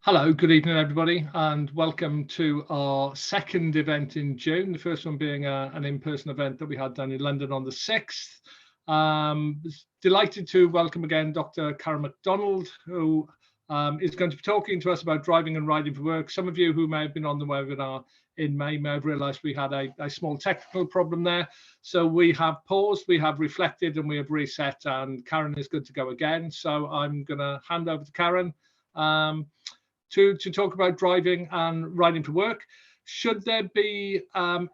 Hello, good evening, everybody, and welcome to our second event in June. The first one being an in-person event that we had down in London on the 6th. Delighted to welcome again Dr. Karen MacDonald, who is going to be talking to us about driving and riding for work. Some of you who may have been on the webinar in May may have realised we had a small technical problem there. So we have paused, we have reflected, and we have reset, and Karen is good to go again. So I'm going to hand over to Karen to talk about driving and riding for work. Should there be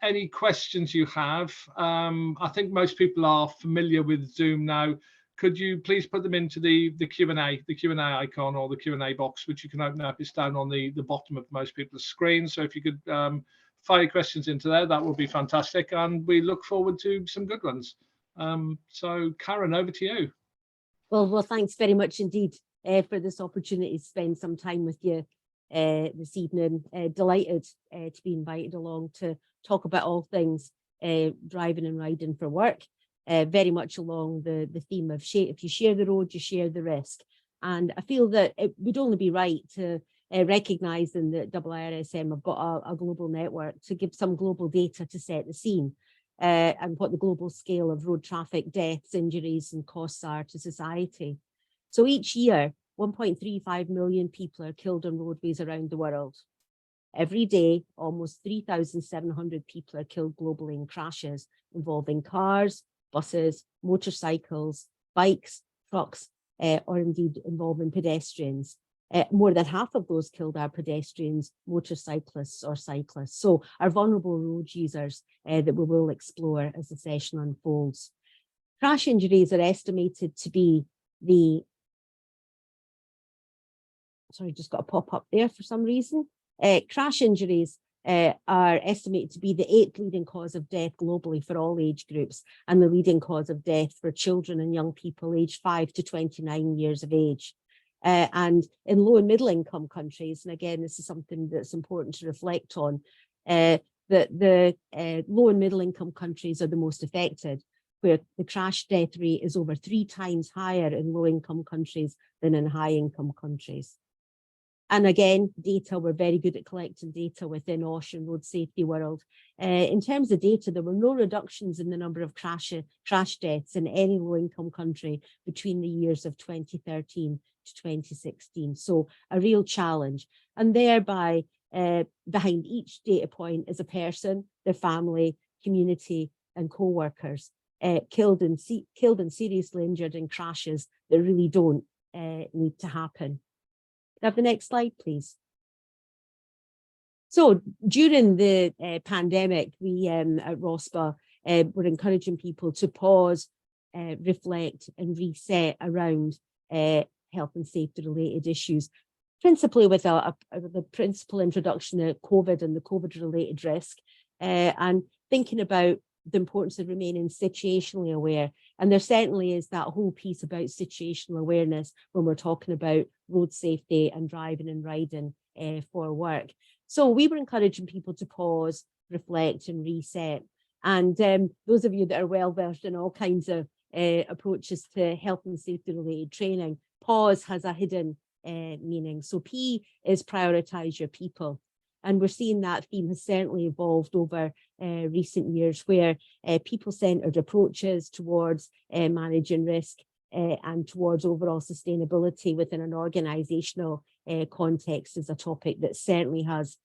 any questions you have, I think most people are familiar with Zoom now. Could you please put them into the Q&A icon, or the Q&A box, which you can open up. It's down on the bottom of most people's screens. So if you could fire questions into there, that would be fantastic. And we look forward to some good ones. So Karen, over to you. Well, thanks very much indeed for this opportunity to spend some time with you this evening. Delighted to be invited along to talk about all things driving and riding for work, very much along the theme of if you share the road, you share the risk. And I feel that it would only be right to recognising that IIRSM have got a global network to give some global data to set the scene. And what the global scale of road traffic deaths, injuries and costs are to society. So each year, 1.35 million people are killed on roadways around the world. Every day, almost 3,700 people are killed globally in crashes involving cars, buses, motorcycles, bikes, trucks, or indeed involving pedestrians. More than half of those killed are pedestrians, motorcyclists or cyclists. So are vulnerable road users that we will explore as the session unfolds. Crash injuries are estimated to be just got a pop up there for some reason. Crash injuries are estimated to be the 8th leading cause of death globally for all age groups, and the leading cause of death for children and young people aged 5 to 29 years of age. And in low and middle income countries, and again, this is something that's important to reflect on, that the low and middle income countries are the most affected, where the crash death rate is over 3 times higher in low income countries than in high income countries. And again, data, we're very good at collecting data within OSH and Road Safety World. In terms of data, there were no reductions in the number of crash deaths in any low-income country between the years of 2013 to 2016. So a real challenge. And thereby, behind each data point is a person, their family, community, and co-workers killed and seriously injured in crashes that really don't need to happen. Have the next slide, please. So during the pandemic, we at ROSPA were encouraging people to pause, reflect and reset around health and safety related issues, principally with the principal introduction of COVID and the COVID related risk, and thinking about the importance of remaining situationally aware. And there certainly is that whole piece about situational awareness when we're talking about road safety and driving and riding for work. So we were encouraging people to pause, reflect and reset. And those of you that are well versed in all kinds of approaches to health and safety related training, pause has a hidden meaning. So P is prioritize your people. And we're seeing that theme has certainly evolved over recent years, where people-centered approaches towards managing risk and towards overall sustainability within an organizational context is a topic that certainly has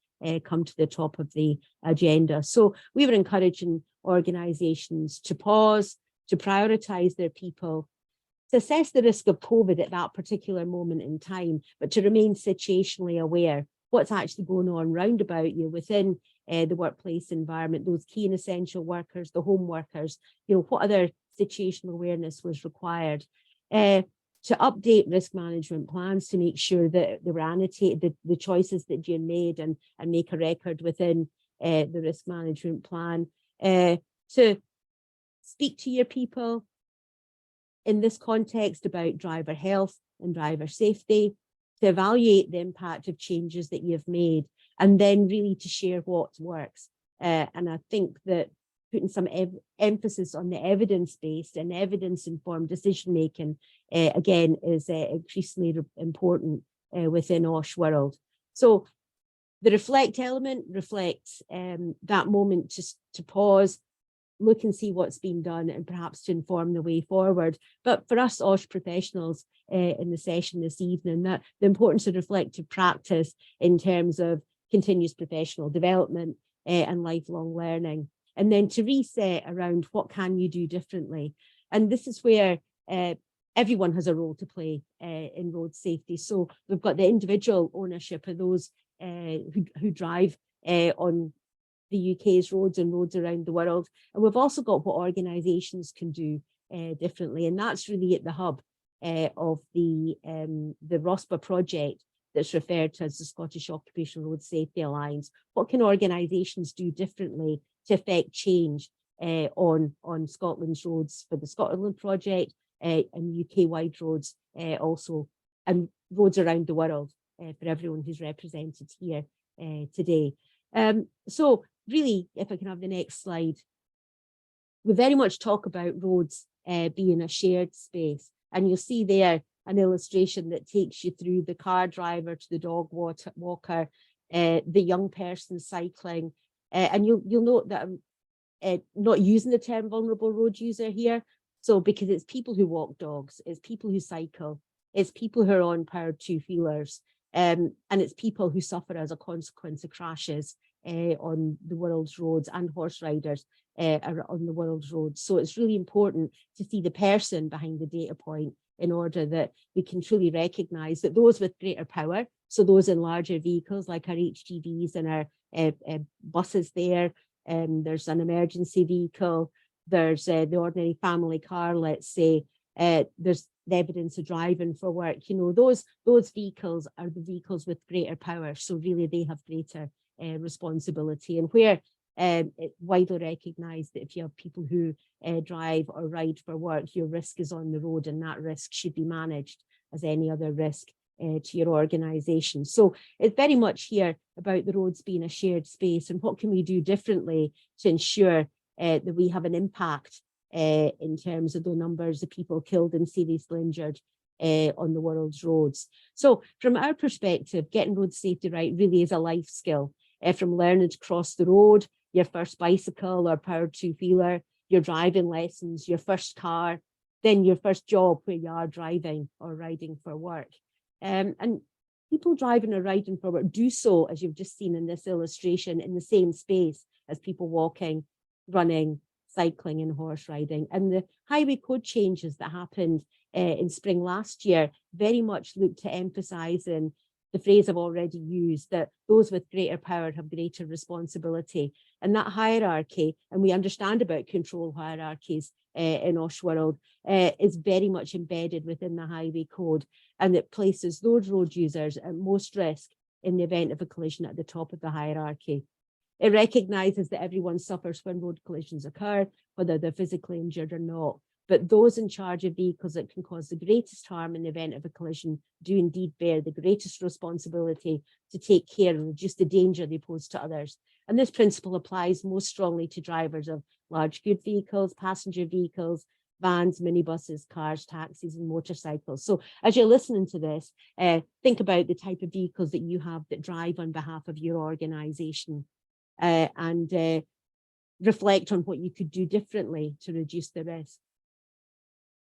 come to the top of the agenda. So we were encouraging organizations to pause, to prioritize their people, to assess the risk of COVID at that particular moment in time, but to remain situationally aware what's actually going on round about you within the workplace environment, those key and essential workers, the home workers, what other situational awareness was required. To update risk management plans to make sure that they were annotated, the choices that you made, and make a record within the risk management plan. To speak to your people in this context about driver health and driver safety, to evaluate the impact of changes that you've made, and then really to share what works. And I think that putting some emphasis on the evidence-based and evidence-informed decision-making, again, is increasingly important within OSH world. So the reflect element reflects that moment just to pause, look and see what's been done, and perhaps to inform the way forward. But for us OSH professionals in the session this evening, that the importance of reflective practice in terms of continuous professional development and lifelong learning, and then to reset around what can you do differently. And this is where everyone has a role to play in road safety. So we've got the individual ownership of those who drive on the UK's roads and roads around the world. And we've also got what organisations can do differently. And that's really at the hub of the ROSPA project that's referred to as the Scottish Occupational Road Safety Alliance. What can organisations do differently to affect change on Scotland's roads for the Scotland project and UK-wide roads also, and roads around the world for everyone who's represented here today. So really, if I can have the next slide, we very much talk about roads being a shared space, and you'll see there an illustration that takes you through the car driver to the dog walker, the young person cycling, and you'll note that I'm not using the term vulnerable road user here, so because it's people who walk dogs, it's people who cycle, it's people who are on powered two-wheelers, and it's people who suffer as a consequence of crashes on the world's roads, and horse riders on the world's roads. So it's really important to see the person behind the data point in order that we can truly recognise that those with greater power, so those in larger vehicles like our HGVs and our buses there, there's an emergency vehicle, there's the ordinary family car, let's say, there's the evidence of driving for work, you know, those vehicles are the vehicles with greater power, so really they have greater responsibility. And where it's widely recognised that if you have people who drive or ride for work, your risk is on the road, and that risk should be managed as any other risk to your organisation. So it's very much here about the roads being a shared space, and what can we do differently to ensure that we have an impact in terms of the numbers of people killed and seriously injured on the world's roads. So from our perspective, getting road safety right really is a life skill. From learning to cross the road, your first bicycle or powered two-wheeler, your driving lessons, your first car, then your first job where you are driving or riding for work. And people driving or riding for work do so, as you've just seen in this illustration, in the same space as people walking, running, cycling and horse riding. And the highway code changes that happened in spring last year very much look to emphasising the phrase I've already used, that those with greater power have greater responsibility. And that hierarchy, and we understand about control hierarchies in OSH world, is very much embedded within the highway code, and it places those road users at most risk in the event of a collision at the top of the hierarchy. It recognises that everyone suffers when road collisions occur, whether they're physically injured or not. But those in charge of vehicles that can cause the greatest harm in the event of a collision do indeed bear the greatest responsibility to take care and reduce the danger they pose to others. And this principle applies most strongly to drivers of large goods vehicles, passenger vehicles, vans, minibuses, cars, taxis, and motorcycles. So as you're listening to this, think about the type of vehicles that you have that drive on behalf of your organisation, and reflect on what you could do differently to reduce the risk.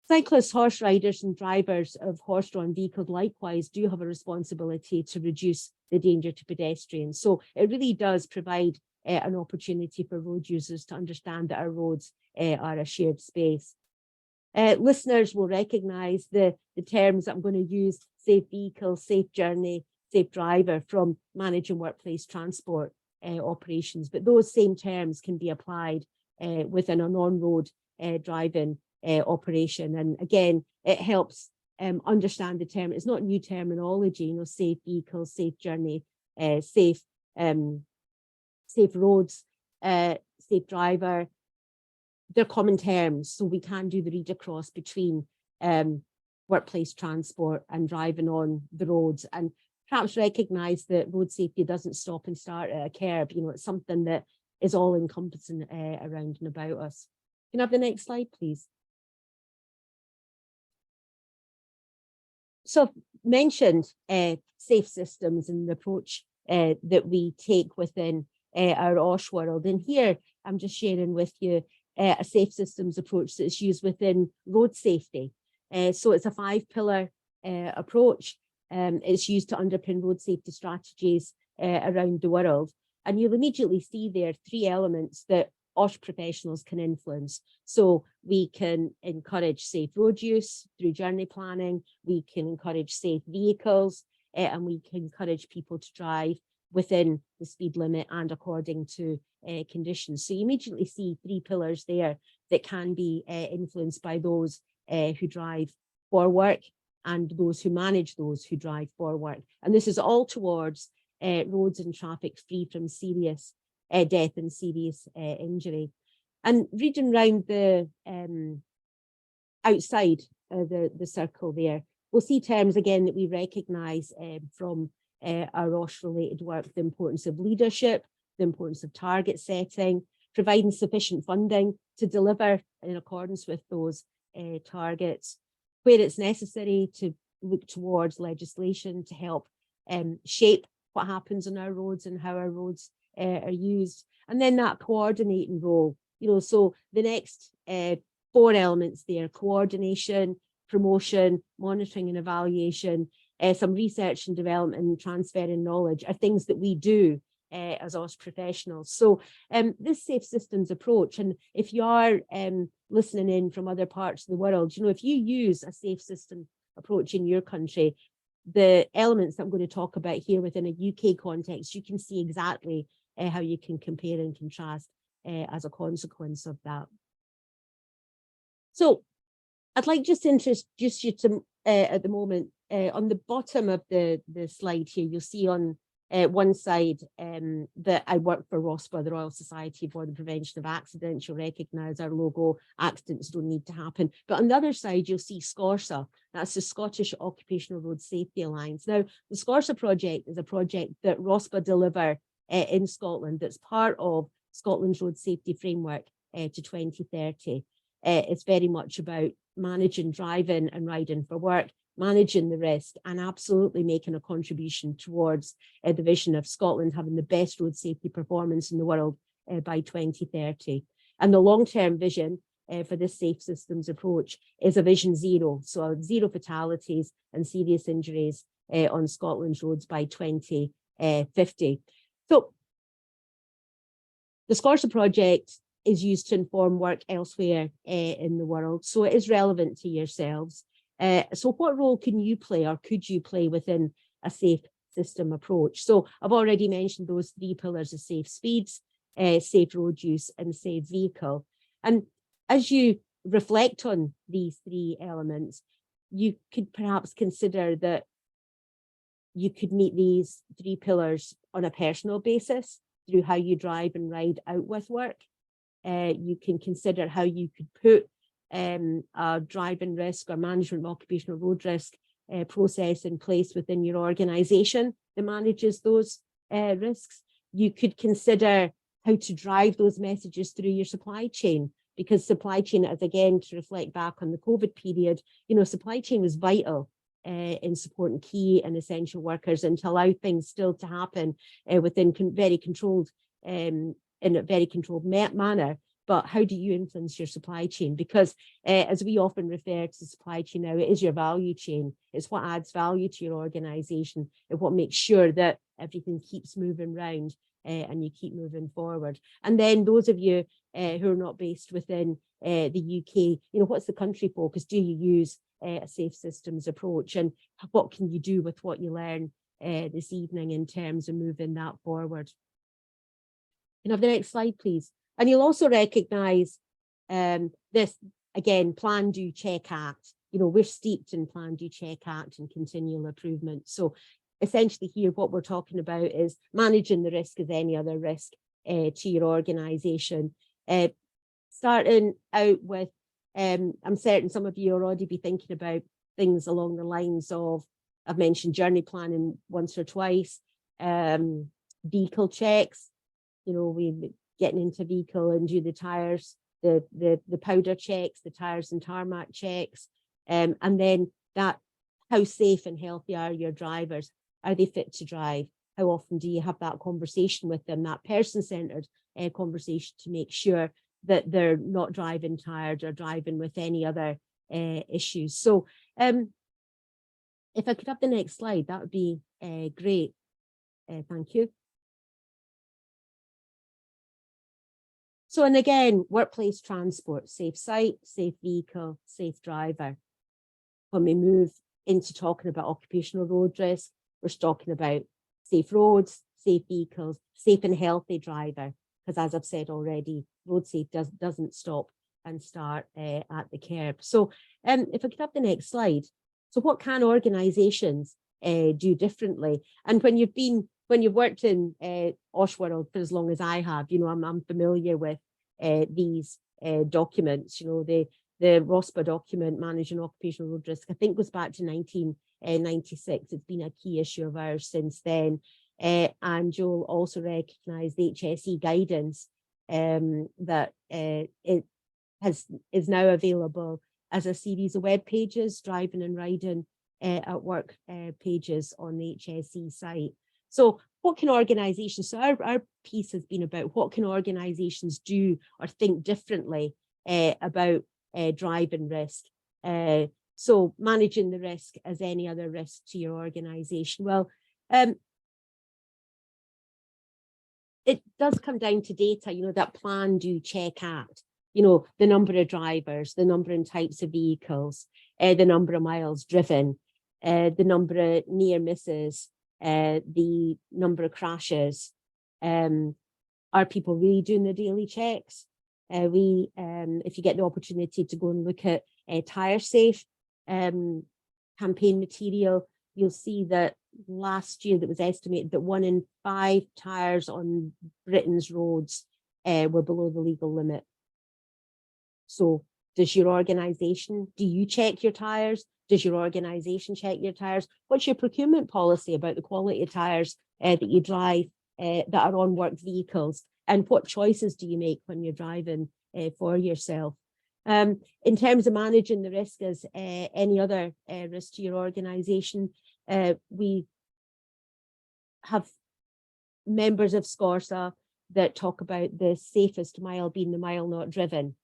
Cyclists, horse riders and drivers of horse-drawn vehicles likewise do have a responsibility to reduce the danger to pedestrians. So it really does provide an opportunity for road users to understand that our roads are a shared space. Listeners will recognise the terms that I'm going to use: safe vehicle, safe journey, safe driver, from managing workplace transport operations. But those same terms can be applied within a non-road driving operation. And again, it helps understand the term. It's not new terminology, you know, safe vehicles, safe journey, safe roads, safe driver. They're common terms, so we can do the read across between workplace transport and driving on the roads, and perhaps recognise that road safety doesn't stop and start at a curb. You know, it's something that is all encompassing around and about us. Can I have the next slide, please? So I've mentioned safe systems and the approach that we take within our OSH world. And here I'm just sharing with you a safe systems approach that's used within road safety. So it's a 5-pillar approach. It's used to underpin road safety strategies around the world. And you'll immediately see there 3 elements that OSH professionals can influence. So we can encourage safe road use through journey planning, we can encourage safe vehicles, and we can encourage people to drive within the speed limit and according to conditions. So you immediately see 3 pillars there that can be influenced by those who drive for work and those who manage those who drive for work. And this is all towards roads and traffic free from serious death and serious injury. And reading around the outside the circle there, we'll see terms again that we recognise from our OSH related work: the importance of leadership, the importance of target setting, providing sufficient funding to deliver in accordance with those targets, where it's necessary to look towards legislation to help shape what happens on our roads and how our roads are used. And then that coordinating role, so the next 4 elements there: coordination, promotion, monitoring and evaluation, some research and development and transferring knowledge are things that we do as OSH professionals. So this safe systems approach, and if you are listening in from other parts of the world, if you use a safe system approach in your country, the elements that I'm going to talk about here within a UK context, you can see exactly how you can compare and contrast as a consequence of that. So I'd like just to introduce you to, at the moment, on the bottom of the slide here, you'll see on one side that I work for ROSPA, the Royal Society for the Prevention of Accidents. You'll recognise our logo. Accidents don't need to happen. But on the other side, you'll see SCORSA. That's the Scottish Occupational Road Safety Alliance. Now, the SCORSA project is a project that ROSPA deliver in Scotland that's part of Scotland's Road Safety Framework to 2030. It's very much about managing driving and riding for work, managing the risk, and absolutely making a contribution towards the vision of Scotland having the best road safety performance in the world by 2030. And the long-term vision for this safe systems approach is a vision 0, so 0 fatalities and serious injuries on Scotland's roads by 2050. So the SCORSA project is used to inform work elsewhere in the world, so it is relevant to yourselves. So what role can you play, or could you play, within a safe system approach? So I've already mentioned those 3 pillars of safe speeds, safe road use and safe vehicle. And as you reflect on these 3 elements, you could perhaps consider that you could meet these 3 pillars on a personal basis through how you drive and ride out with work. You can consider how you could put a driving risk or management of occupational road risk process in place within your organisation that manages those risks. You could consider how to drive those messages through your supply chain, because supply chain, as again, to reflect back on the COVID period, supply chain was vital in supporting key and essential workers and to allow things still to happen within very controlled, in a very controlled manner. But how do you influence your supply chain? Because as we often refer to the supply chain now, it is your value chain. It's what adds value to your organisation and what makes sure that everything keeps moving round and you keep moving forward. And then those of you who are not based within the UK, what's the country focus? Do you use a safe systems approach? And what can you do with what you learn this evening in terms of moving that forward? Can I have the next slide, please? And you'll also recognise this, again, Plan, Do, Check, Act. We're steeped in Plan, Do, Check, Act and continual improvement. So essentially here, what we're talking about is managing the risk as any other risk to your organisation. Starting out with, I'm certain some of you already be thinking about things along the lines of, I've mentioned journey planning once or twice, vehicle checks. We getting into vehicle and do the tyres, the powder checks, the tyres and tarmac checks, and then that, how safe and healthy are your drivers? Are they fit to drive? how often do you have that conversation with them, that person-centered conversation, to make sure that they're not driving tired or driving with any other issues. So if I could have the next slide, that would be great. Thank you. So, and again, workplace transport, safe site, safe vehicle, safe driver. When we move into talking about occupational road risk, we're talking about safe roads, safe vehicles, safe and healthy driver, because as I've said already, road safety doesn't stop and start at the curb. So if I could have the next slide. So what can organisations do differently? And when you've worked in Oshworld for as long as I have, you know, I'm familiar with these documents. You know, the ROSPA document, Managing Occupational Road Risk, I think goes back to 1996. It's been a key issue of ours since then. And you'll also recognise the HSE guidance that it is now available as a series of web pages, driving and riding at work pages on the HSE site. So what can organisations, so our piece has been about what can organisations do or think differently about driving risk. So managing the risk as any other risk to your organisation. Well, it does come down to data, you know, that plan, do, check, act. You know, the number of drivers, the number and types of vehicles, the number of miles driven, the number of near misses, the number of crashes. Are people really doing their daily checks? If you get the opportunity to go and look at Tire Safe campaign material, you'll see that last year that was estimated that 1 in 5 tyres on Britain's roads were below the legal limit. So does your organisation, do you check your tyres? Does your organisation check your tyres? What's your procurement policy about the quality of tyres that you drive that are on work vehicles? And what choices do you make when you're driving for yourself? In terms of managing the risk as any other risk to your organisation, we have members of SCORSA that talk about the safest mile being the mile not driven.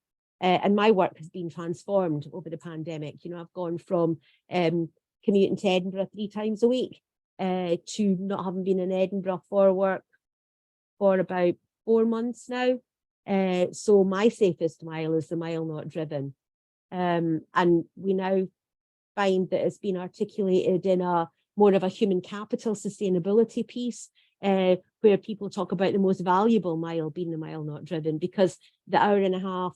And my work has been transformed over the pandemic. You know, I've gone from commuting to Edinburgh 3 times a week to not having been in Edinburgh for work for about 4 months now. So my safest mile is the mile not driven. And we now find that it's been articulated in a more of a human capital sustainability piece, where people talk about the most valuable mile being the mile not driven, because the hour and a half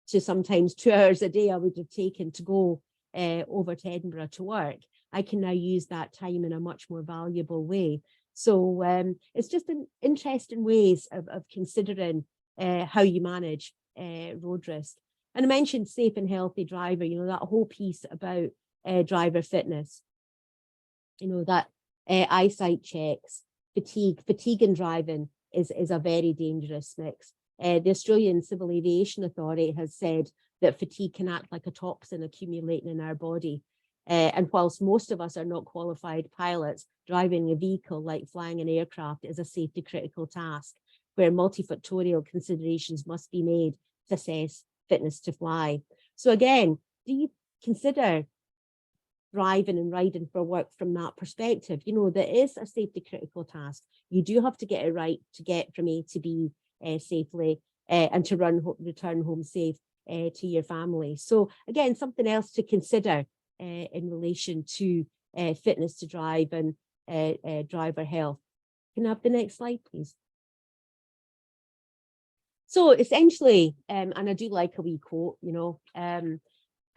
to sometimes 2 hours a day I would have taken to go over to Edinburgh to work, I can now use that time in a much more valuable way. So it's just an interesting ways of considering how you manage road risk. And I mentioned safe and healthy driver, you know, that whole piece about driver fitness, you know, that eyesight checks, fatigue in driving is a very dangerous mix. The Australian Civil Aviation Authority has said that fatigue can act like a toxin accumulating in our body. And whilst most of us are not qualified pilots, driving a vehicle like flying an aircraft is a safety critical task where multifactorial considerations must be made to assess fitness to fly. So again, do you consider driving and riding for work from that perspective? You know, there is a safety critical task. You do have to get it right to get from A to B safely and to return home safe to your family. So again, something else to consider in relation to fitness to drive and driver health. Can I have the next slide, please? So essentially, and I do like a wee quote, you know,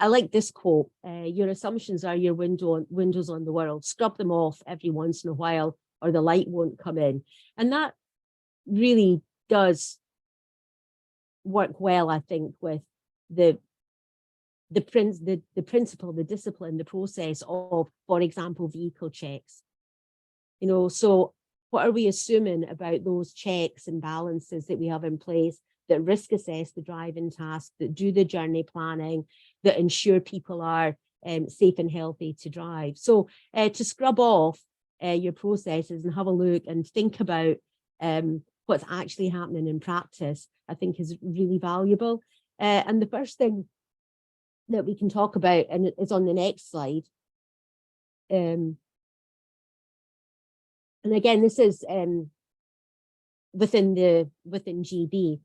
I like this quote, your assumptions are your windows on the world. Scrub them off every once in a while or the light won't come in. And that really does work well, I think, with the principle, the discipline, the process of, for example, vehicle checks. You know, so what are we assuming about those checks and balances that we have in place that risk assess the driving task, that do the journey planning, that ensure people are safe and healthy to drive? So to scrub off your processes and have a look and think about what's actually happening in practice, I think is really valuable. And the first thing that we can talk about, and it's on the next slide. And again, this is within GB.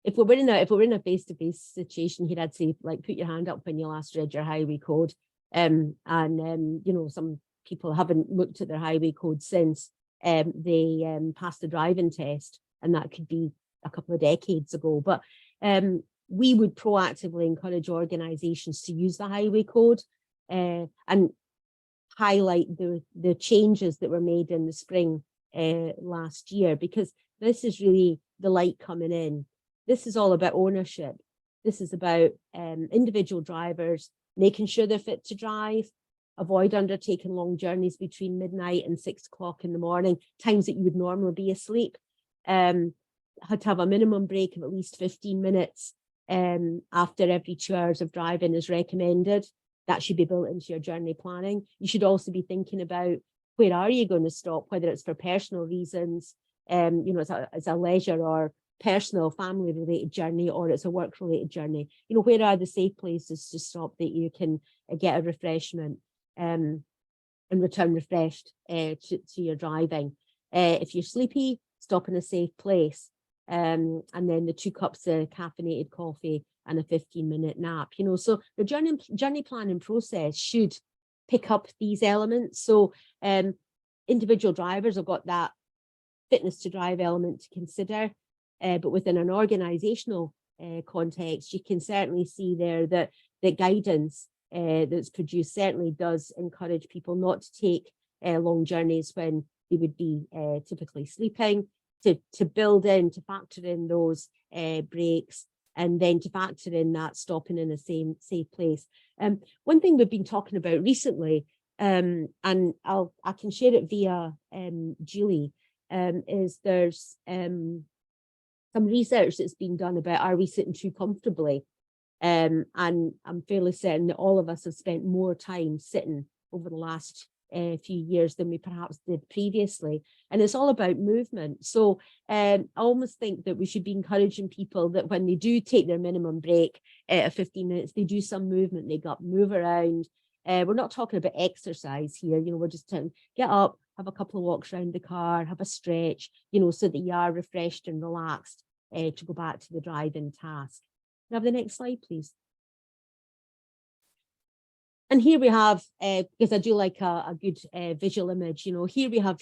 If we're in a face-to-face situation here, I'd say, like, put your hand up when you last read your highway code. You know, some people haven't looked at their highway code since they passed the driving test, and that could be a couple of decades ago. But we would proactively encourage organisations to use the highway code and highlight the changes that were made in the spring last year, because this is really the light coming in. This is all about ownership. This is about individual drivers making sure they're fit to drive, avoid undertaking long journeys between midnight and 6 o'clock in the morning, times that you would normally be asleep. Had to have a minimum break of at least 15 minutes after every 2 hours of driving is recommended. That should be built into your journey planning. You should also be thinking about, where are you going to stop, whether it's for personal reasons, you know, it's a leisure or personal family related journey, or it's a work related journey. You know, where are the safe places to stop that you can get a refreshment and return refreshed to your driving. If you're sleepy, stop in a safe place. And then the 2 cups of caffeinated coffee and a 15-minute nap, you know. So the journey planning process should pick up these elements. So individual drivers have got that fitness to drive element to consider, but within an organizational context, you can certainly see there that the guidance that's produced certainly does encourage people not to take long journeys when they would be typically sleeping, to build in, to factor in those breaks, and then to factor in that stopping in a safe place. One thing we've been talking about recently, and I can share it via Julie, is there's some research that's been done about, are we sitting too comfortably? And I'm fairly certain that all of us have spent more time sitting over the last few years than we perhaps did previously. And it's all about movement. So I almost think that we should be encouraging people that when they do take their minimum break of 15 minutes, they do some movement, they move around. We're not talking about exercise here, you know, we're just telling, get up, have a couple of walks around the car, have a stretch, you know, so that you are refreshed and relaxed to go back to the driving task. Can I have the next slide, please? And here we have, because I do like a good visual image, you know, here we have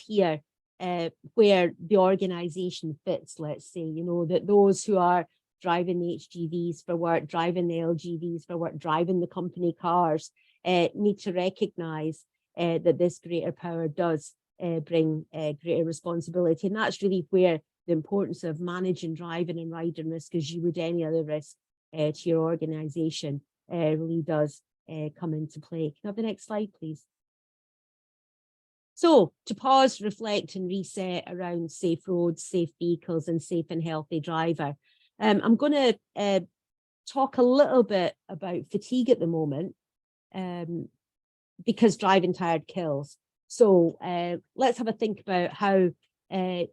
where the organisation fits, let's say, you know, that those who are driving the HGVs for work, driving the LGVs for work, driving the company cars, need to recognise that this greater power does bring greater responsibility. And that's really where the importance of managing driving and riding risk, as you would any other risk to your organisation, really does come into play. Can I have the next slide, please? So to pause, reflect and reset around safe roads, safe vehicles and safe and healthy driver. I'm going to talk a little bit about fatigue at the moment, because driving tired kills. So let's have a think about how do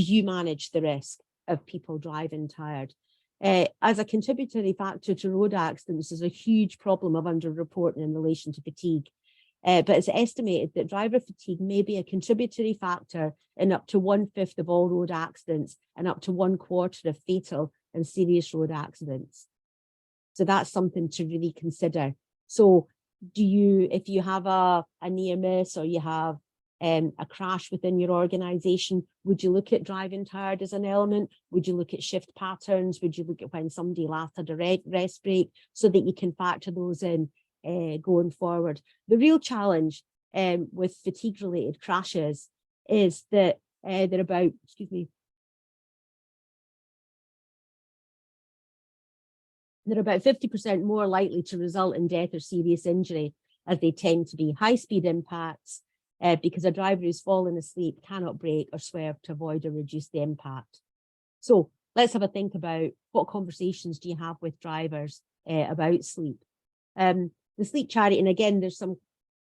you manage the risk of people driving tired? As a contributory factor to road accidents, there's a huge problem of underreporting in relation to fatigue. But it's estimated that driver fatigue may be a contributory factor in up to 1/5 of all road accidents and up to 1/4 of fatal and serious road accidents. So that's something to really consider. So if you have a near miss or you have a crash within your organisation, would you look at driving tired as an element? Would you look at shift patterns? Would you look at when somebody last had a rest break, so that you can factor those in going forward? The real challenge with fatigue related crashes is that they're about, they're about 50% more likely to result in death or serious injury, as they tend to be high speed impacts, because a driver who's fallen asleep cannot brake or swerve to avoid or reduce the impact. So let's have a think about, what conversations do you have with drivers about sleep? The sleep charity, and again, there's some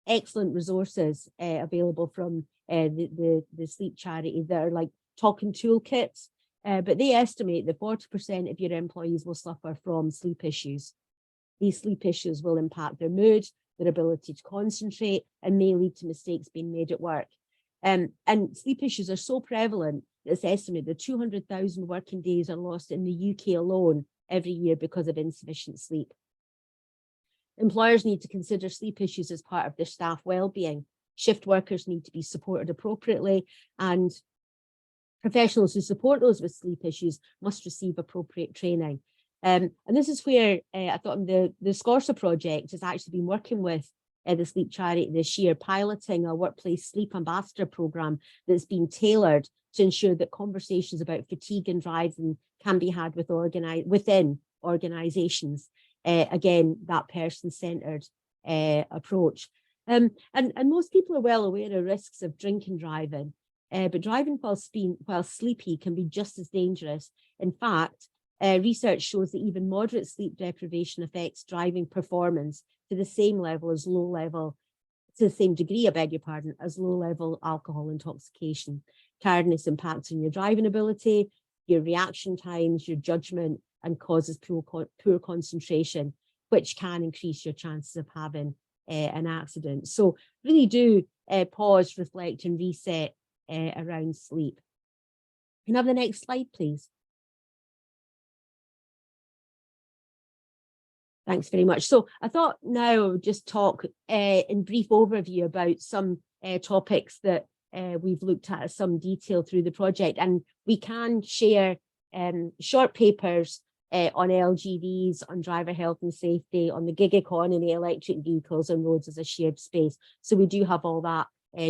excellent resources available from the sleep charity that are like talking toolkits, but they estimate that 40% of your employees will suffer from sleep issues. These sleep issues will impact their mood, their ability to concentrate, and may lead to mistakes being made at work. And sleep issues are so prevalent that it's estimated that 200,000 working days are lost in the UK alone every year because of insufficient sleep. Employers need to consider sleep issues as part of their staff well-being. Shift workers need to be supported appropriately, and professionals who support those with sleep issues must receive appropriate training. And this is where I thought the SCORSA project has actually been working with the sleep charity this year, piloting a workplace sleep ambassador program that's been tailored to ensure that conversations about fatigue and driving can be had within organizations. Again, that person-centered approach. And most people are well aware of risks of drinking driving, but driving while sleepy can be just as dangerous. In fact, research shows that even moderate sleep deprivation affects driving performance to the same degree, I beg your pardon, as low-level alcohol intoxication. Tiredness impacts on your driving ability, your reaction times, your judgment, and causes poor concentration, which can increase your chances of having an accident. So really do pause, reflect, and reset around sleep. Can I have the next slide, please? Thanks very much. So I thought now I would just talk in brief overview about some topics that we've looked at in some detail through the project, and we can share short papers on LGVs, on driver health and safety, on the gig economy, electric vehicles and roads as a shared space. So we do have all that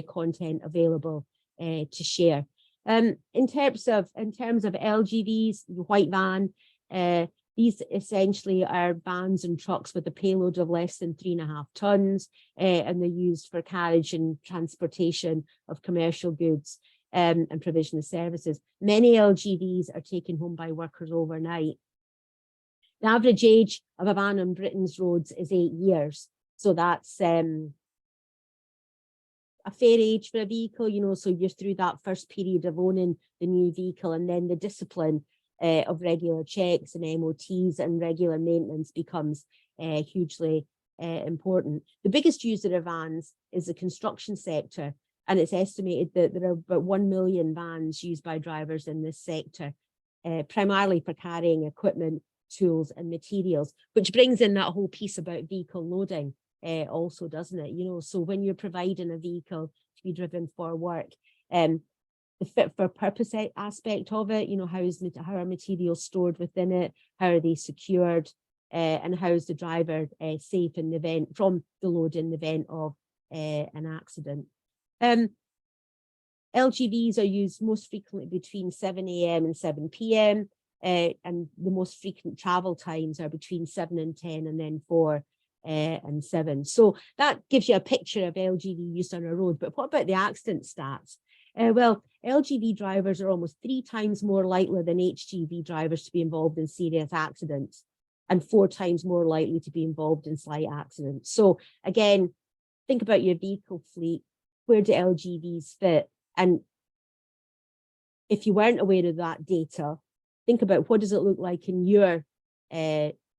content available to share. In terms of LGVs, the white van, these essentially are vans and trucks with a payload of less than 3.5 tons, and they're used for carriage and transportation of commercial goods and provision of services. Many LGVs are taken home by workers overnight. The average age of a van on Britain's roads is 8 years. So that's a fair age for a vehicle, you know, so you're through that first period of owning the new vehicle, and then the discipline of regular checks and MOTs and regular maintenance becomes hugely important. The biggest user of vans is the construction sector, and it's estimated that there are about 1 million vans used by drivers in this sector, primarily for carrying equipment, tools and materials, which brings in that whole piece about vehicle loading also, doesn't it? You know, so when you're providing a vehicle to be driven for work, the fit for purpose aspect of it, you know, how are materials stored within it, how are they secured, and how is the driver safe in the event from the load in the event of an accident. LGVs are used most frequently between 7 AM and 7 PM, and the most frequent travel times are between 7 and 10 and then 4 and 7. So that gives you a picture of LGV use on a road. But what about the accident stats? Well, LGV drivers are almost 3 times more likely than HGV drivers to be involved in serious accidents, and 4 times more likely to be involved in slight accidents. So again, think about your vehicle fleet. Where do LGVs fit? And if you weren't aware of that data, think about what does it look like in your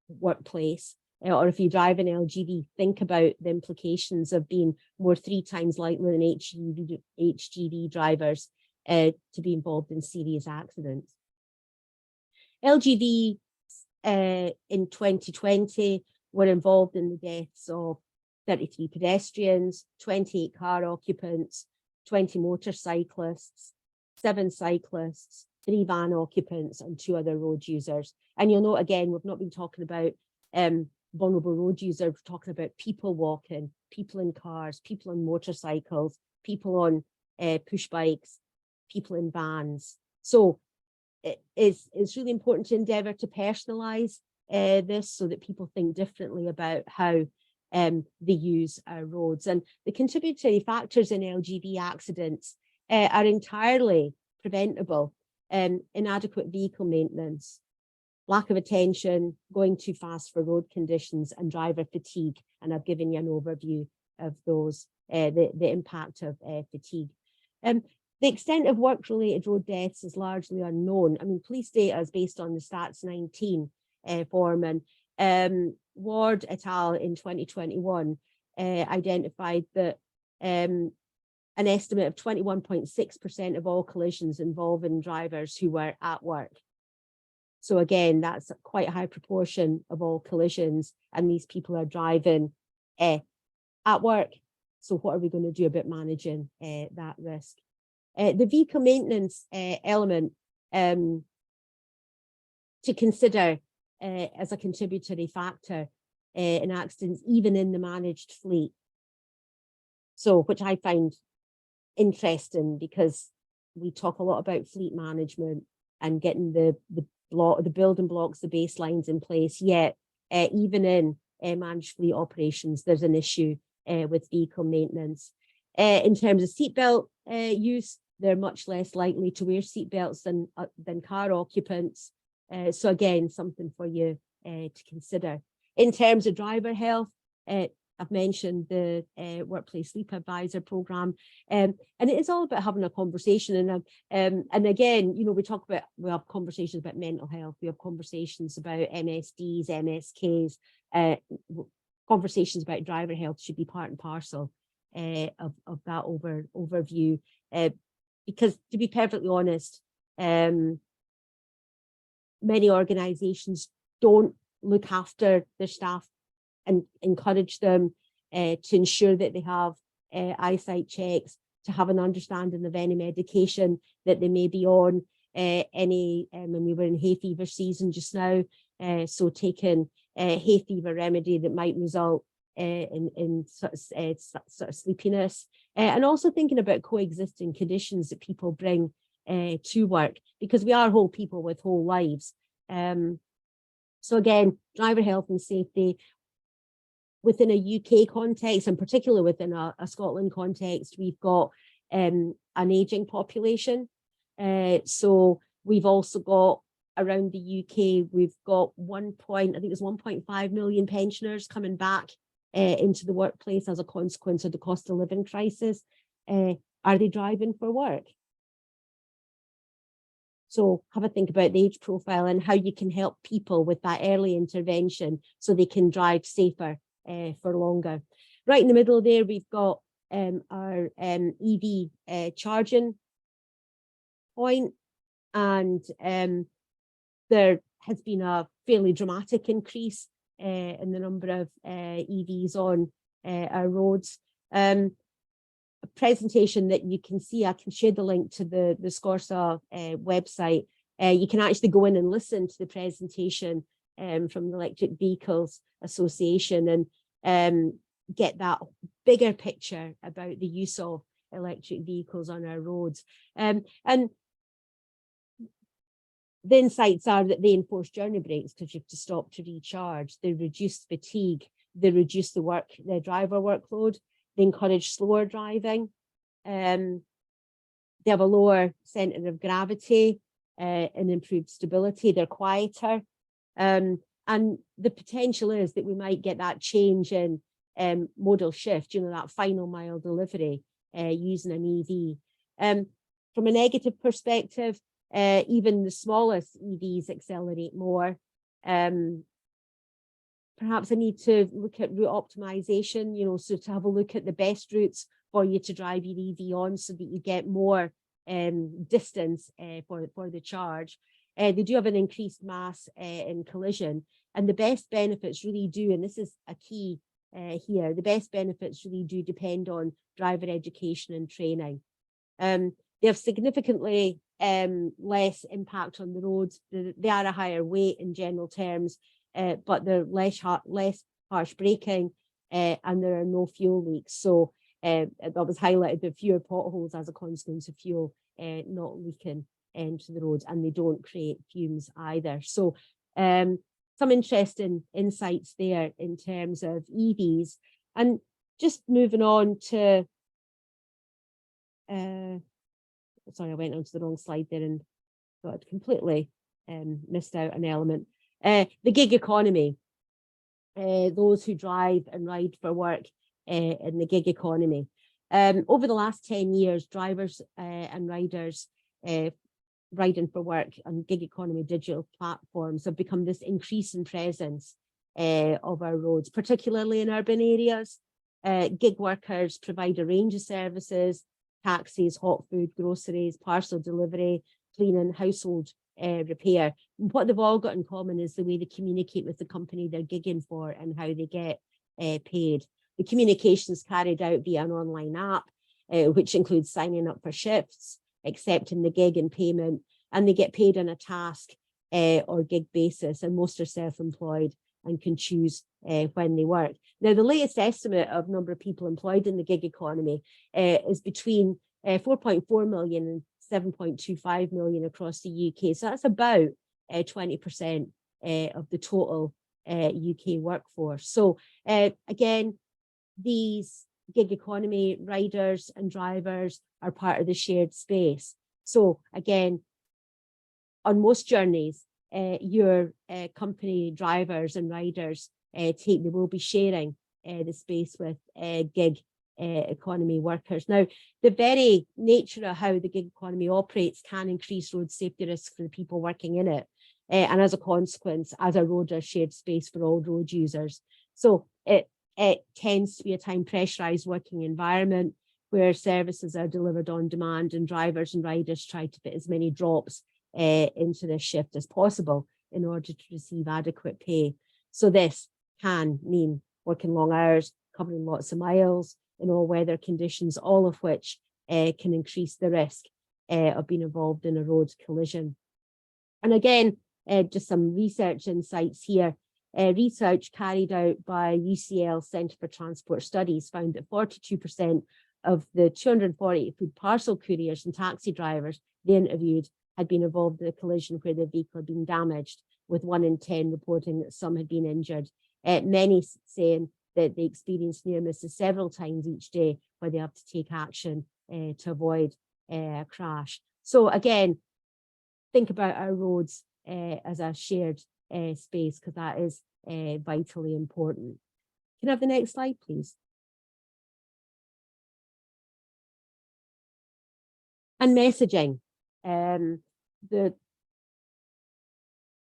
workplace, or if you drive an LGV, think about the implications of being 3 times likely than HGV drivers to be involved in serious accidents. LGV in 2020 were involved in the deaths of 33 pedestrians, 28 car occupants, 20 motorcyclists, 7 cyclists, 3 van occupants and 2 other road users. And you'll note again, we've not been talking about vulnerable road users, we're talking about people walking, people in cars, people on motorcycles, people on push bikes, people in vans. So it's really important to endeavour to personalise this so that people think differently about how they use our roads. And the contributory factors in LGV accidents are entirely preventable. Inadequate vehicle maintenance, lack of attention, going too fast for road conditions, and driver fatigue. And I've given you an overview of those, the impact of fatigue. The extent of work-related road deaths is largely unknown. I mean, police data is based on the Stats 19 form, and Ward et al. In 2021 identified that an estimate of 21.6% of all collisions involving drivers who were at work. So again, that's quite a high proportion of all collisions, and these people are driving at work. So what are we going to do about managing that risk? The vehicle maintenance element to consider as a contributory factor in accidents, even in the managed fleet. So, which I find interesting, because we talk a lot about fleet management and getting the building blocks, the baselines in place, yet even in managed fleet operations, there's an issue with vehicle maintenance. In terms of seatbelt use, they're much less likely to wear seatbelts than car occupants. So again, something for you to consider. In terms of driver health, I've mentioned the Workplace Sleep Advisor program, and it is all about having a conversation. And again, you know, we have conversations about mental health, we have conversations about MSDs, MSKs, conversations about driver health should be part and parcel of that overview. Because to be perfectly honest, many organisations don't look after their staff and encourage them to ensure that they have eyesight checks, to have an understanding of any medication that they may be on, and we were in hay fever season just now, so taking hay fever remedy that might result in sort of sleepiness, and also thinking about coexisting conditions that people bring to work, because we are whole people with whole lives. So again, driver health and safety within a UK context, and particularly within a Scotland context, we've got an ageing population. So we've also got around the UK, we've got 1.5 million pensioners coming back into the workplace as a consequence of the cost of living crisis. Are they driving for work? So have a think about the age profile and how you can help people with that early intervention so they can drive safer for longer. Right in the middle there, we've got our EV charging point, and there has been a fairly dramatic increase in the number of EVs on our roads. A presentation that you can see, I can share the link to the SCORSA website. You can actually go in and listen to the presentation from the Electric Vehicles Association and get that bigger picture about the use of electric vehicles on our roads. And the insights are that they enforce journey breaks because you have to stop to recharge. They reduce fatigue. They reduce the driver workload. They encourage slower driving. They have a lower centre of gravity and improved stability. They're quieter. And the potential is that we might get that change in modal shift, you know, that final mile delivery using an EV. From a negative perspective, even the smallest EVs accelerate more. Perhaps I need to look at route optimization, you know, so to have a look at the best routes for you to drive your EV on so that you get more distance for the charge. They do have an increased mass in collision, and the best benefits really do, and this is a key here, the best benefits really do depend on driver education and training. They have significantly less impact on the roads. They are a higher weight in general terms, but they're less harsh braking, and there are no fuel leaks. So that was highlighted, the fewer potholes as a consequence of fuel not leaking into the roads, and they don't create fumes either. So some interesting insights there in terms of EVs. And just moving on to, sorry, I went onto the wrong slide there and got completely missed out an element. The gig economy, those who drive and ride for work in the gig economy. Over the last 10 years, drivers and riders riding for work on gig economy digital platforms have become this increasing presence of our roads, particularly in urban areas. Gig workers provide a range of services: taxis, hot food, groceries, parcel delivery, cleaning, household repair. And what they've all got in common is the way they communicate with the company they're gigging for and how they get paid. The communication is carried out via an online app, which includes signing up for shifts, accepting the gig and payment, and they get paid on a task or gig basis, and most are self-employed and can choose when they work. Now, the latest estimate of number of people employed in the gig economy is between 4.4 million and 7.25 million across the UK. So that's about 20% of the total UK workforce. So again, these gig economy riders and drivers are part of the shared space. So again, on most journeys, your company drivers and riders they will be sharing the space with gig economy workers. Now, the very nature of how the gig economy operates can increase road safety risks for the people working in it. And as a consequence, as a road is shared space for all road users. So it tends to be a time pressurized working environment where services are delivered on demand and drivers and riders try to fit as many drops into their shift as possible in order to receive adequate pay. So this can mean working long hours, covering lots of miles in all weather conditions, all of which can increase the risk of being involved in a road collision. And again, just some research insights here. Research carried out by UCL Centre for Transport Studies found that 42% of the 240 food parcel couriers and taxi drivers they interviewed had been involved in a collision where their vehicle had been damaged, with 1 in 10 reporting that some had been injured. Many saying that they experienced near misses several times each day where they have to take action to avoid a crash. So again, think about our roads as a shared space, because that is vitally important. Can I have the next slide, please? And messaging.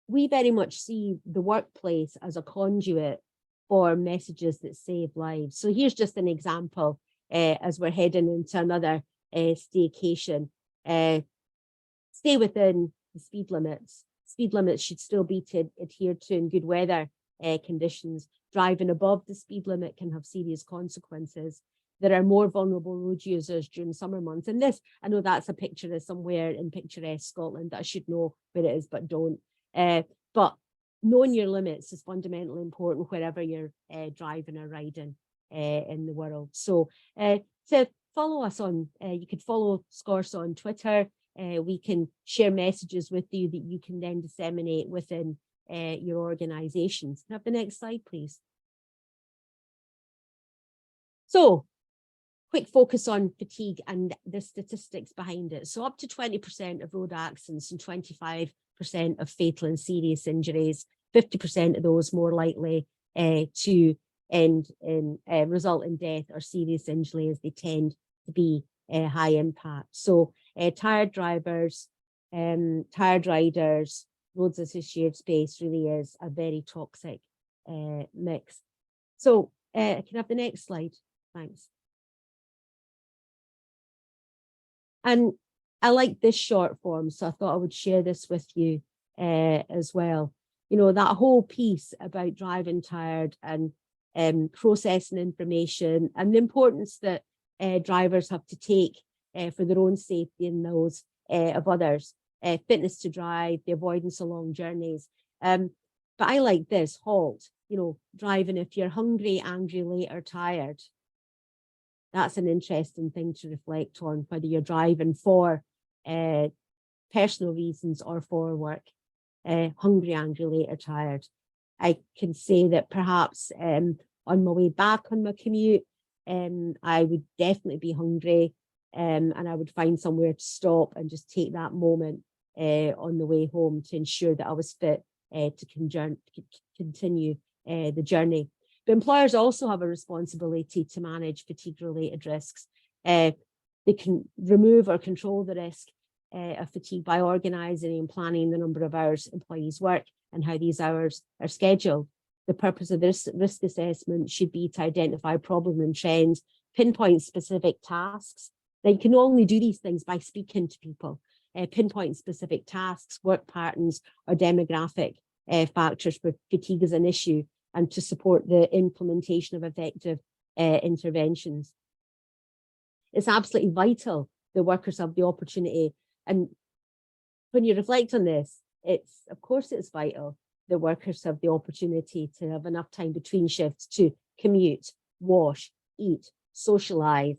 We very much see the workplace as a conduit for messages that save lives. So here's just an example as we're heading into another staycation. Stay within the speed limits. Speed limits should still be adhered to in good weather conditions. Driving above the speed limit can have serious consequences. There are more vulnerable road users during summer months. And this, I know that's a picture of somewhere in picturesque Scotland that I should know where it is, but don't. But knowing your limits is fundamentally important wherever you're driving or riding in the world. So to follow us on, you could follow SCORSA on Twitter. We can share messages with you that you can then disseminate within your organizations. Can I have the next slide, please? So, quick focus on fatigue and the statistics behind it. So up to 20% of road accidents and 25% of fatal and serious injuries, 50% of those more likely to result in death or serious injury, as they tend to be high impact. So tired drivers, tired riders, roads as a shared space really is a very toxic mix. So can I have the next slide? Thanks. And I like this short form, so I thought I would share this with you as well. You know, that whole piece about driving tired and processing information and the importance that drivers have to take for their own safety and those of others, fitness to drive, the avoidance of long journeys. But I like this, HALT, you know, driving if you're hungry, angry, late or tired. That's an interesting thing to reflect on, whether you're driving for personal reasons or for work. Hungry, angry, late or tired. I can say that perhaps on my way back on my commute, I would definitely be hungry and I would find somewhere to stop and just take that moment on the way home to ensure that I was fit to continue the journey. But employers also have a responsibility to manage fatigue-related risks. They can remove or control the risk of fatigue by organising and planning the number of hours employees work and how these hours are scheduled. The purpose of this risk assessment should be to identify problem and trends, pinpoint specific tasks. Now, you can only do these things by speaking to people, pinpoint specific tasks, work patterns, or demographic factors where fatigue is an issue, and to support the implementation of effective interventions. It's absolutely vital that workers have the opportunity. And when you reflect on this, of course it's vital that workers have the opportunity to have enough time between shifts to commute, wash, eat, socialise,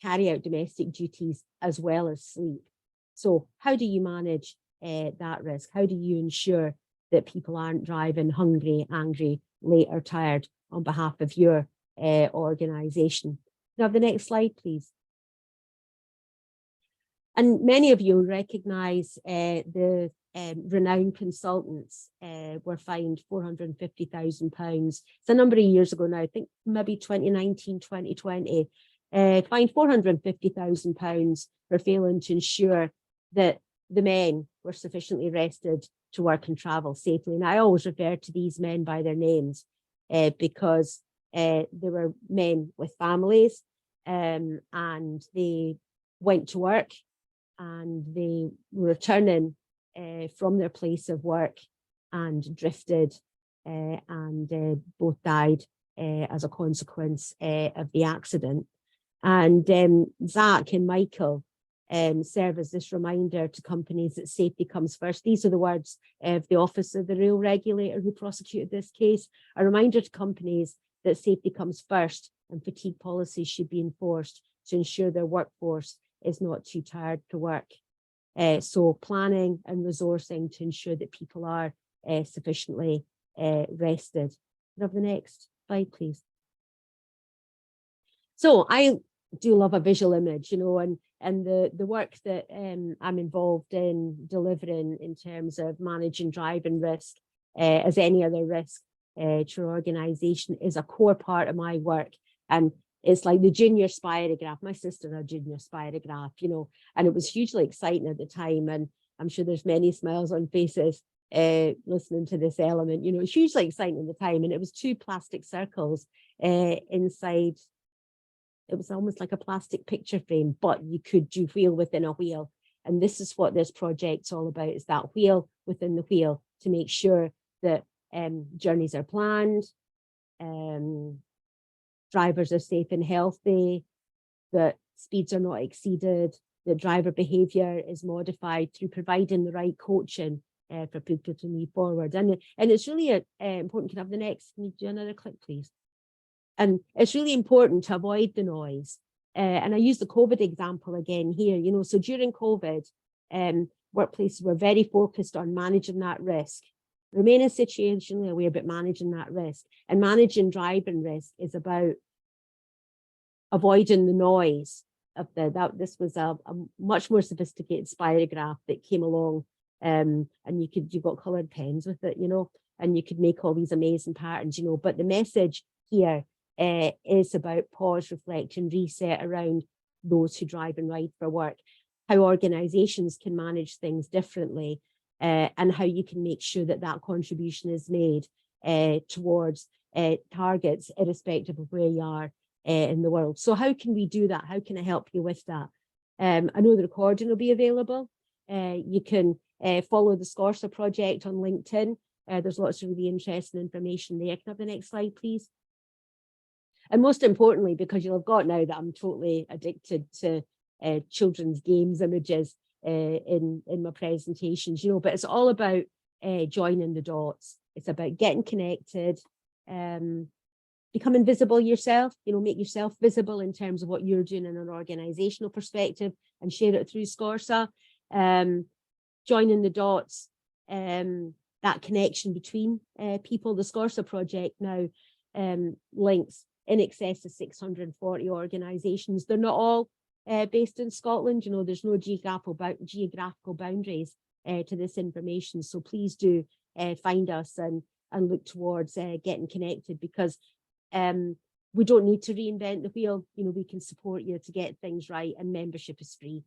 carry out domestic duties, as well as sleep. So how do you manage that risk? How do you ensure that people aren't driving hungry, angry, late or tired on behalf of your organisation? Now, the next slide, please. And many of you recognise the renowned consultants were fined £450,000. It's a number of years ago now, I think maybe 2019, 2020, fined £450,000 for failing to ensure that the men were sufficiently rested to work and travel safely. And I always refer to these men by their names because they were men with families and they went to work and they were returning from their place of work and drifted and both died as a consequence of the accident. And Zach and Michael serve as this reminder to companies that safety comes first. These are the words of the Office of the Rail Regulator who prosecuted this case. A reminder to companies that safety comes first and fatigue policies should be enforced to ensure their workforce is not too tired to work. So planning and resourcing to ensure that people are sufficiently rested. Can I have the next slide, please? So I do love a visual image, you know, and the work that I'm involved in delivering in terms of managing driving risk as any other risk to your organisation is a core part of my work. And it's like the junior spirograph. My sister had a junior spirograph, you know, and it was hugely exciting at the time. And I'm sure there's many smiles on faces listening to this element. You know, it's hugely exciting at the time. And it was two plastic circles inside. It was almost like a plastic picture frame, but you could do wheel within a wheel. And this is what this project's all about, is that wheel within the wheel to make sure that journeys are planned, drivers are safe and healthy, that speeds are not exceeded, that driver behaviour is modified through providing the right coaching for people to move forward. And it's really important. Can I have the next? Can you do another click, please? And it's really important to avoid the noise. And I use the COVID example again here, you know, so during COVID, workplaces were very focused on managing that risk, remaining situationally aware, but managing that risk. And managing driving risk is about avoiding the noise of this was a much more sophisticated spirograph that came along, and you've got coloured pens with it, you know, and you could make all these amazing patterns, you know, but the message here is about pause, reflect and reset around those who drive and ride for work, how organisations can manage things differently, and how you can make sure that that contribution is made towards targets, irrespective of where you are in the world. So how can we do that? How can I help you with that? I know the recording will be available. You can follow the SCORSA project on LinkedIn. There's lots of really interesting information there. Can I have the next slide, please? And most importantly, because you'll have got now that I'm totally addicted to children's games images in my presentations, you know, but it's all about joining the dots. It's about getting connected, becoming visible yourself, you know, make yourself visible in terms of what you're doing in an organizational perspective and share it through SCORSA. Joining the dots, that connection between people. The SCORSA project now links in excess of 640 organisations. They're not all based in Scotland. You know, there's no geographical boundaries to this information. So please do find us and look towards getting connected, because We don't need to reinvent the wheel. You know, we can support you to get things right, and membership is free.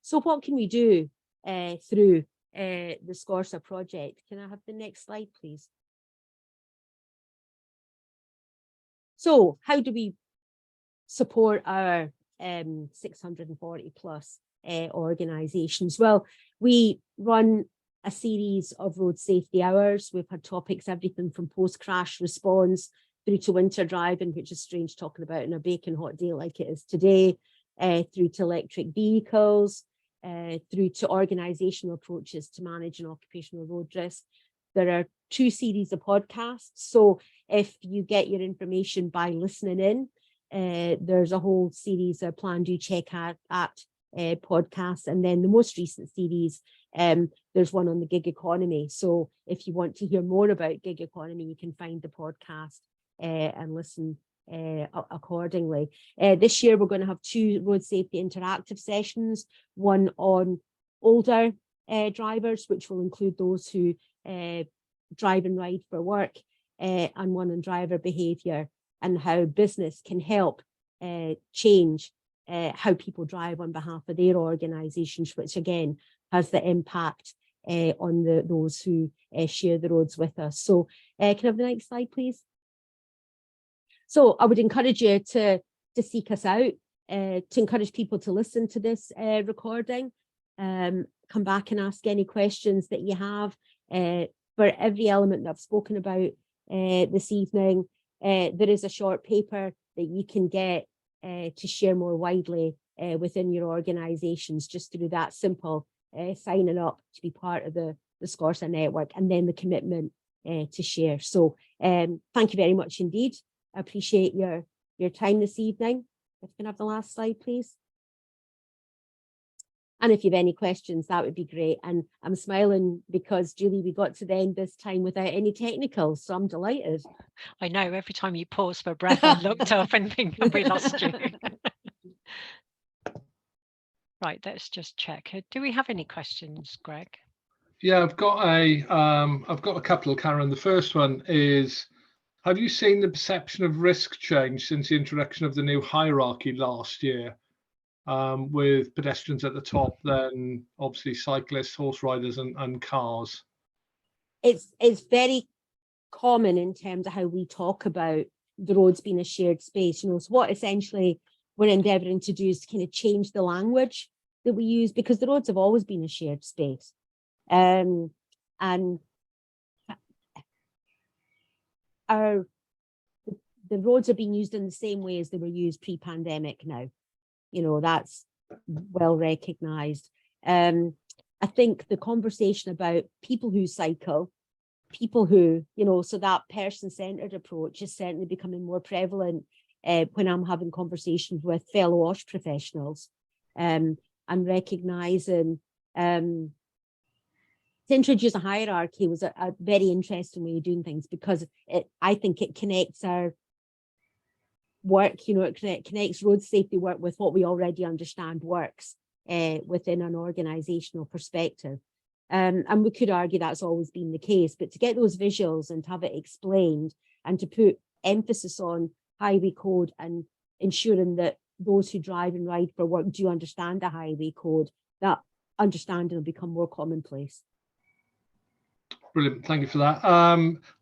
So what can we do through the SCORSA project? Can I have the next slide, please? So how do we support our 640 plus organisations? Well, we run a series of road safety hours. We've had topics, everything from post-crash response through to winter driving, which is strange talking about in a baking hot day like it is today, through to electric vehicles, through to organisational approaches to managing occupational road risk. There are 2 series of podcasts. So if you get your information by listening in, there's a whole series of Plan, Do, Check, Act podcasts. And then the most recent series, there's one on the gig economy. So if you want to hear more about gig economy, you can find the podcast and listen accordingly. This year, we're going to have 2 road safety interactive sessions, one on older drivers, which will include those who drive and ride for work, and one on driver behaviour and how business can help change how people drive on behalf of their organisations, which again has the impact on those who share the roads with us. So can I have the next slide, please? So I would encourage you to seek us out, to encourage people to listen to this recording, come back and ask any questions that you have. For every element that I've spoken about this evening, there is a short paper that you can get to share more widely within your organisations, just through that simple signing up to be part of the SCORSA network, and then the commitment to share. So thank you very much indeed. I appreciate your time this evening. If you can have the last slide, please. And if you have any questions, that would be great. And I'm smiling because, Julie, we got to the end this time without any technicals, so I'm delighted. I know, every time you pause for breath, I looked up and think, have we lost you? Right, let's just check. Do we have any questions, Greg? Yeah, I've got a couple, Karen. The first one is, have you seen the perception of risk change since the introduction of the new hierarchy last year? With pedestrians at the top, then obviously cyclists, horse riders, and cars. It's very common in terms of how we talk about the roads being a shared space. You know, so what essentially we're endeavouring to do is to kind of change the language that we use, because the roads have always been a shared space, and the roads are being used in the same way as they were used pre-pandemic now. You know, that's well recognised. I think the conversation about people who cycle, people who, you know, so that person-centred approach is certainly becoming more prevalent when I'm having conversations with fellow OSH professionals, and recognising to introduce a hierarchy was a very interesting way of doing things, because I think it connects our work, you know, it connects road safety work with what we already understand works within an organisational perspective. And we could argue that's always been the case, but to get those visuals and to have it explained and to put emphasis on highway code and ensuring that those who drive and ride for work do understand the highway code, that understanding will become more commonplace. Brilliant, thank you for that.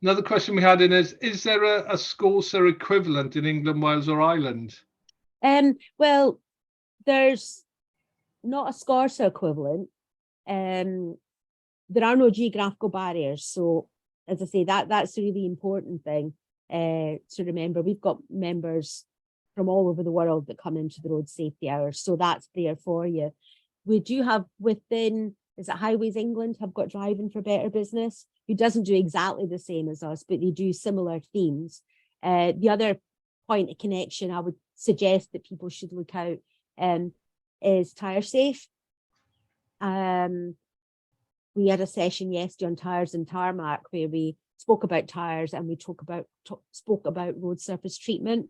Another question we had in is there a SCORSA equivalent in England, Wales or Ireland? Well, there's not a SCORSA equivalent. There are no geographical barriers. So as I say, that's a really important thing to remember. We've got members from all over the world that come into the road safety hours. So that's there for you. We do have within, is it Highways England, have got Driving for Better Business, who doesn't do exactly the same as us, but they do similar themes. The other point of connection I would suggest that people should look out is Tire Safe. We had a session yesterday on tyres and tarmac where we spoke about tyres and we spoke about road surface treatment.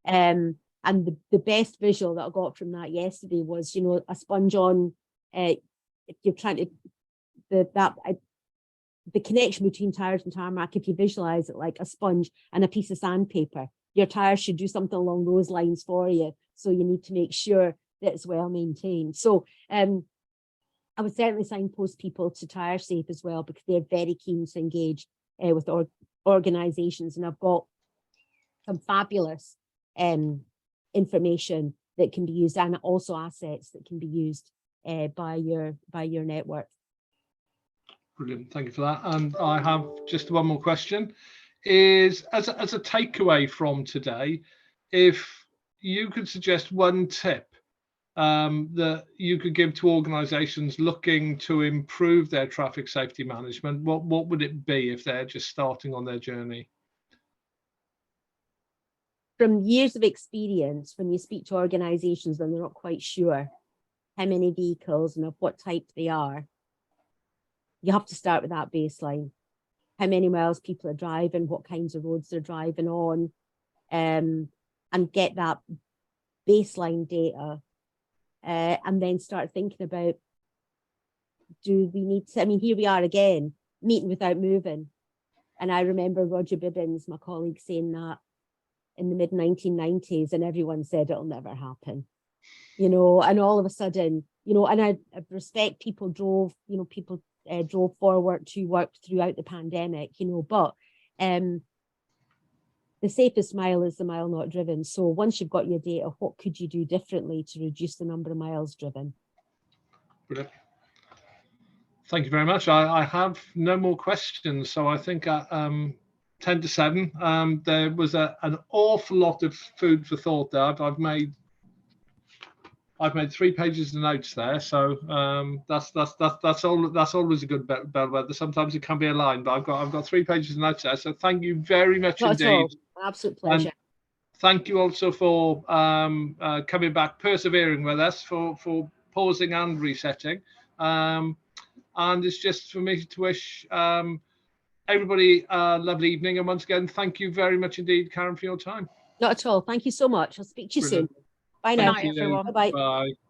And the best visual that I got from that yesterday was, you know, a sponge on, if you're trying to, the connection between tires and tarmac, if you visualize it like a sponge and a piece of sandpaper, your tires should do something along those lines for you. So you need to make sure that it's well maintained. So I would certainly signpost people to Tire Safe as well, because they're very keen to engage with organisations, and I've got some fabulous information that can be used, and also assets that can be used by your network. Brilliant, thank you for that. And I have just one more question. Is as a takeaway from today, if you could suggest one tip that you could give to organisations looking to improve their traffic safety management, what would it be if they're just starting on their journey? From years of experience, when you speak to organisations and they're not quite sure how many vehicles and of what type they are, you have to start with that baseline. How many miles people are driving, what kinds of roads they're driving on, and get that baseline data. And then start thinking about, do we need to, I mean, here we are again, meeting without moving. And I remember Roger Bibbins, my colleague, saying that in the mid 1990s, and everyone said it'll never happen, you know, and all of a sudden, you know, and I respect people drove, you know, people drove for work, to work throughout the pandemic, you know, but the safest mile is the mile not driven. So once you've got your data, what could you do differently to reduce the number of miles driven? Brilliant. Thank you very much. I have no more questions. So I think at 10 to 7, there was an awful lot of food for thought there. I've made 3 pages of notes there, so that's always a good bellwether. Sometimes it can be a line, but I've got 3 pages of notes there. So thank you very much indeed. Absolute pleasure. And thank you also for coming back, persevering with us, for pausing and resetting. And it's just for me to wish everybody a lovely evening. And once again, thank you very much indeed, Karen, for your time. Not at all. Thank you so much. I'll speak to you soon. Bye now. Good night, everyone. Bye-bye. Bye.